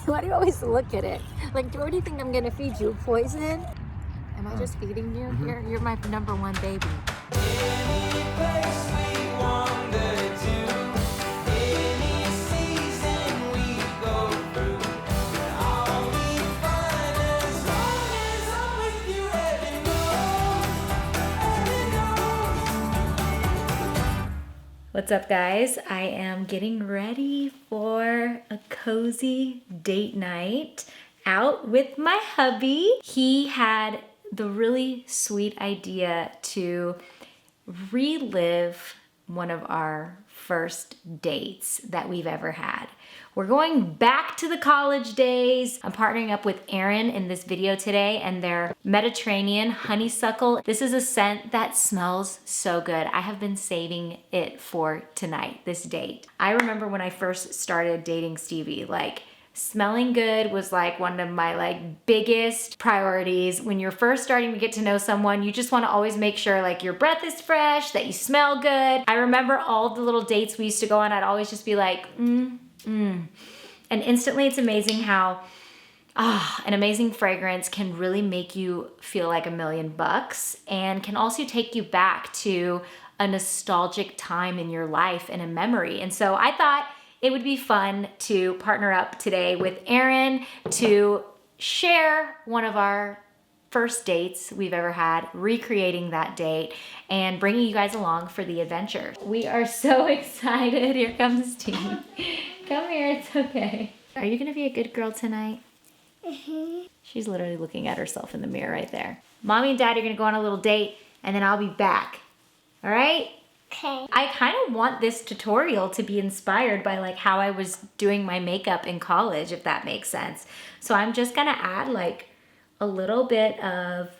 Why do you always look at it? Like, what do you think I'm gonna feed you? Poison? Am I just feeding you? You're my number one baby. What's up, guys? I am getting ready for a cozy date night out with my hubby. He had the really sweet idea to relive one of our first dates that we've ever had. We're going back to the college days. I'm partnering up with Erin in this video today and their Mediterranean honeysuckle. This is a scent that smells so good. I have been saving it for tonight, this date. I remember when I first started dating Stevie, like smelling good was like one of my biggest priorities. When you're first starting to get to know someone, you just want to always make sure like your breath is fresh, that you smell good. I remember all the little dates we used to go on, I'd always just be like, And instantly it's amazing how an amazing fragrance can really make you feel like $1,000,000 and can also take you back to a nostalgic time in your life and a memory. And so I thought it would be fun to partner up today with Erin to share one of our first dates we've ever had, recreating that date, and bringing you guys along for the adventure. We are so excited. Here comes Steve. Come here, it's okay. Are you gonna be a good girl tonight? She's literally looking at herself in the mirror right there. Mommy and Daddy are gonna go on a little date, and then I'll be back. All right? Okay. I kind of want this tutorial to be inspired by like how I was doing my makeup in college, if that makes sense. So I'm just gonna add like a little bit of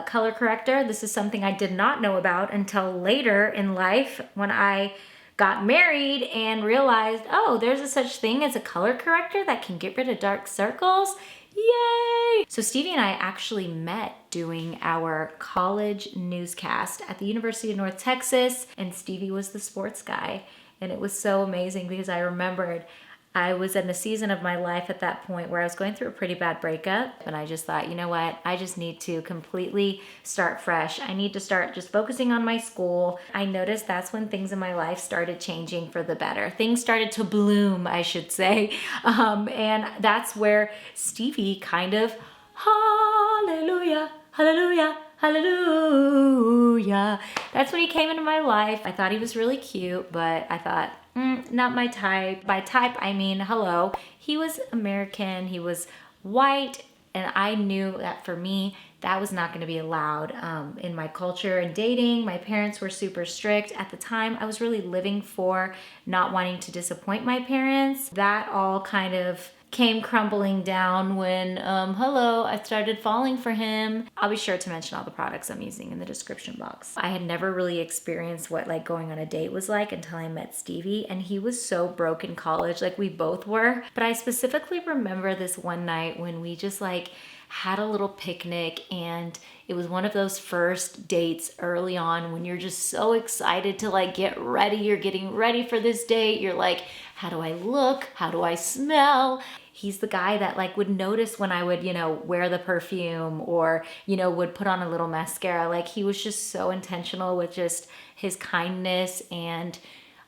color corrector. This is something I did not know about until later in life when I got married and realized, oh, there's a such thing as a color corrector that can get rid of dark circles. Yay! So Stevie and I actually met doing our college newscast at the University of North Texas, and Stevie was the sports guy. And it was so amazing because I remembered I was in a season of my life at that point where I was going through a pretty bad breakup, and I just thought, you know what, I just need to completely start fresh. I need to start just focusing on my school. I noticed that's when things in my life started changing for the better. Things started to bloom, I should say. And that's where Stevie kind of, hallelujah, hallelujah, hallelujah. That's when he came into my life. I thought he was really cute, but I thought, not my type. By type, I mean, hello. He was American, he was white, and I knew that for me, that was not gonna be allowed in my culture and dating. My parents were super strict. At the time, I was really living for not wanting to disappoint my parents. That all kind of came crumbling down when, I started falling for him. I'll be sure to mention all the products I'm using in the description box. I had never really experienced what like going on a date was like until I met Stevie, and he was so broke in college, like we both were. But I specifically remember this one night when we just like had a little picnic, and it was one of those first dates early on when you're just so excited to like get ready. You're getting ready for this date. You're like, how do I look? How do I smell? He's the guy that like would notice when I would, wear the perfume or, would put on a little mascara. Like he was just so intentional with just his kindness. And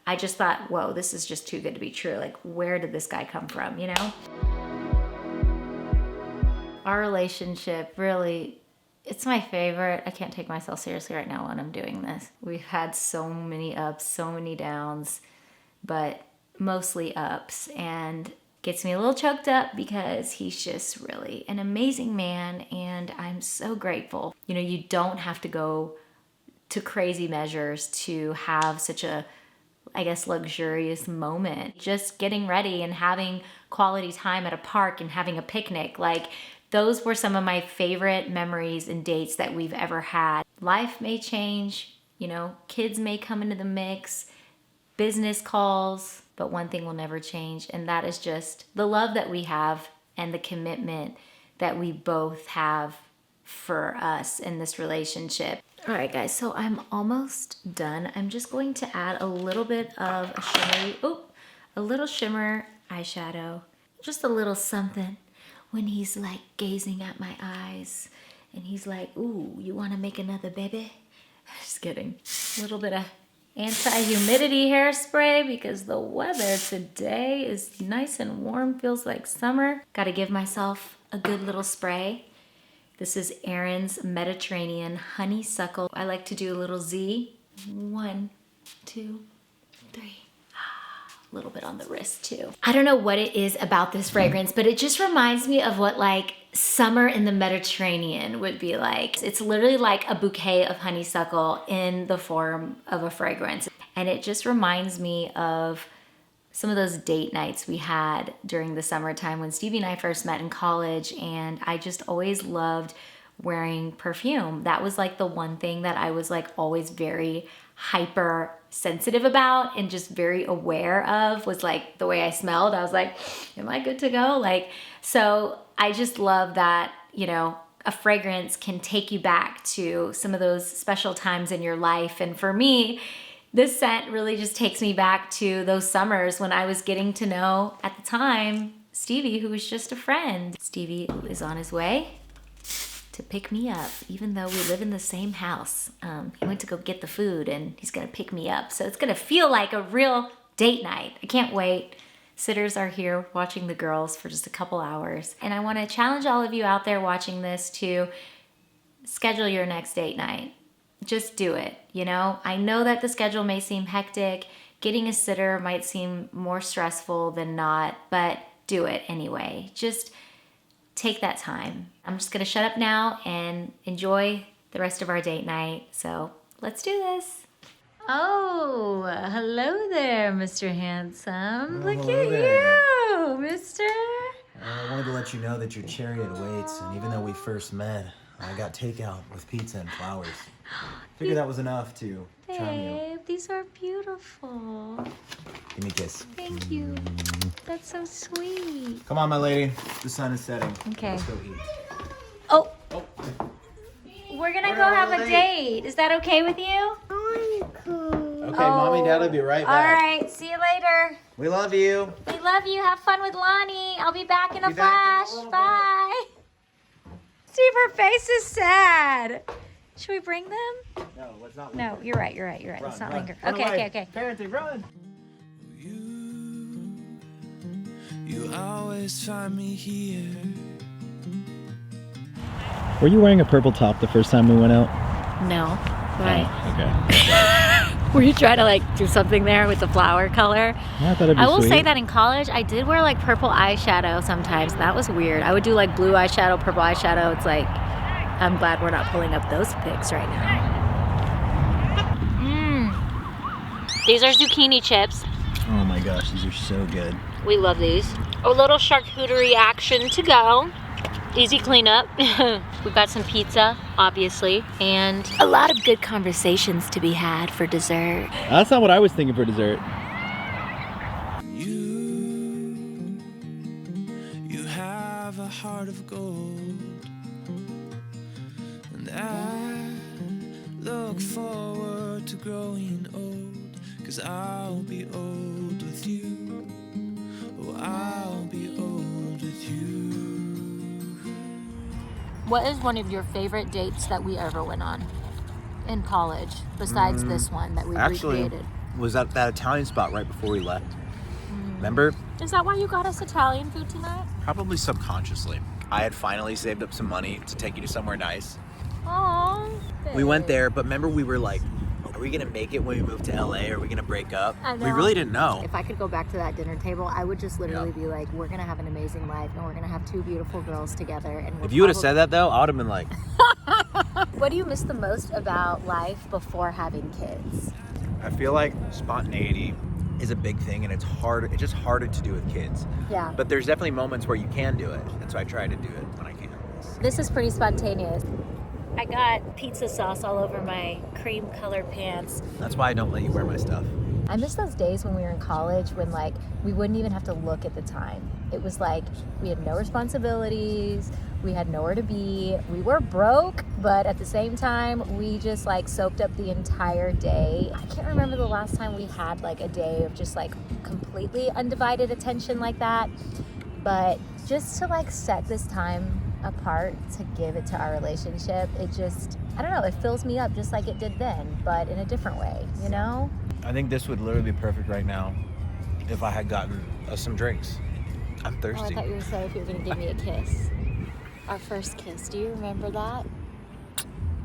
I just thought, whoa, this is just too good to be true. Like, where did this guy come from, Our relationship really, it's my favorite. I can't take myself seriously right now when I'm doing this. We've had so many ups, so many downs, but mostly ups, and gets me a little choked up because he's just really an amazing man, and I'm so grateful. You don't have to go to crazy measures to have such a, I guess, luxurious moment. Just getting ready and having quality time at a park and having a picnic, like those were some of my favorite memories and dates that we've ever had. Life may change, kids may come into the mix, business calls, but one thing will never change, and that is just the love that we have and the commitment that we both have for us in this relationship. All right, guys, so I'm almost done. I'm just going to add a little bit of a little shimmer eyeshadow Just a little something when he's like gazing at my eyes and he's like, ooh, you wanna make another baby? Just kidding. A little bit of anti-humidity hairspray because the weather today is nice and warm, feels like summer. Gotta give myself a good little spray. This is Erin's Mediterranean Honeysuckle. I like to do a little Z. 1, 2, 3. A little bit on the wrist too. I don't know what it is about this fragrance, but it just reminds me of what like summer in the Mediterranean would be like. It's literally like a bouquet of honeysuckle in the form of a fragrance. And it just reminds me of some of those date nights we had during the summertime when Stevie and I first met in college, and I just always loved wearing perfume. That was like the one thing that I was like always very hyper sensitive about and just very aware of, was like the way I smelled. I was like, am I good to go? Like, so I just love that, you know, a fragrance can take you back to some of those special times in your life. And for me, this scent really just takes me back to those summers when I was getting to know, at the time, Stevie, who was just a friend. Stevie is on his way to pick me up, even though we live in the same house. He went to go get the food and he's gonna pick me up. So it's gonna feel like a real date night. I can't wait. Sitters are here watching the girls for just a couple hours. And I wanna challenge all of you out there watching this to schedule your next date night. Just do it, you know? I know that the schedule may seem hectic. Getting a sitter might seem more stressful than not, but do it anyway. Just take that time. I'm just gonna shut up now and enjoy the rest of our date night. So let's do this. Oh, hello there, Mr. Handsome. Oh, Look at there. you, mister. I wanted to let you know that your chariot waits, and even though we first met, I got takeout with pizza and flowers. Figured that was enough to charm you. Babe, these are beautiful. Give me a kiss. Thank you. That's so sweet. Come on, my lady. The sun is setting. Okay. Let's go eat. Oh, Oh, we're gonna We're go have all a late. date. Is that okay with you? okay, Mommy and Dad will be right All back. right, see you later. We love you. We love you. Have fun with Lonnie. I'll be back in a Be back in a flash. little bit. Bye. Steve, her face is sad. Should we bring them? No, let's not. No, you're right. Let's not linger. Okay. Parenting, run. You always find me here. Were you wearing a purple top the first time we went out? No. Right. Oh, okay. Were you trying to like do something there with the flower color? Yeah, I thought it'd be I will sweet. say that in college, I did wear like purple eyeshadow sometimes. And that was weird. I would do like blue eyeshadow, purple eyeshadow. It's like, I'm glad we're not pulling up those pics right now. These are zucchini chips. Oh my gosh, these are so good. We love these. A little charcuterie action to go. Easy cleanup. We've got some pizza, obviously, and a lot of good conversations to be had for dessert. That's not what I was thinking for dessert. You have a heart of gold, and I look forward to growing old, 'cause I'll be old with you. Oh, I'll be old with you. What is one of your favorite dates that we ever went on in college, besides this one that we recreated? Was that Italian spot right before we left? Remember? Is that why you got us Italian food tonight? Probably subconsciously. I had finally saved up some money to take you to somewhere nice. Oh, We went there, but remember we were like, are we gonna make it when we move to LA? Or are we gonna break up? I We know. really didn't know. If I could go back to that dinner table, I would just literally Yeah. be like, we're gonna have an amazing life and we're gonna have two beautiful girls together. And If you would have said that though, I would have been like, What do you miss the most about life before having kids? I feel like spontaneity is a big thing, and it's just harder to do with kids. Yeah. But there's definitely moments where you can do it, and so I try to do it when I can. This is pretty spontaneous. I got pizza sauce all over my cream colored pants. That's why I don't let you wear my stuff. I miss those days when we were in college when like we wouldn't even have to look at the time. It was like we had no responsibilities, we had nowhere to be, we were broke, but at the same time we just like soaked up the entire day. I can't remember the last time we had like a day of just like completely undivided attention like that. But just to like set this time apart to give it to our relationship, it just, I don't know, it fills me up just like it did then, but in a different way, you know? I think this would literally be perfect right now if I had gotten us some drinks. I'm Oh, I thirsty. thought you were saying if you were gonna give me a kiss. Our first kiss, do you remember that?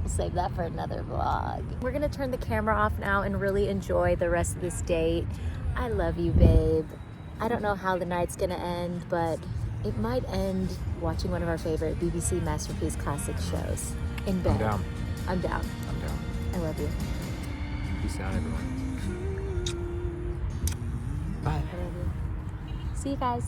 We'll save that for another vlog. We're gonna turn the camera off now and really enjoy the rest of this date. I love you, babe. I don't know how the night's gonna end, but it might end watching one of our favorite BBC Masterpiece Classic shows in bed. I'm down. I'm down. I'm down. I love you. Peace out, everyone. Bye. I love you. See you guys.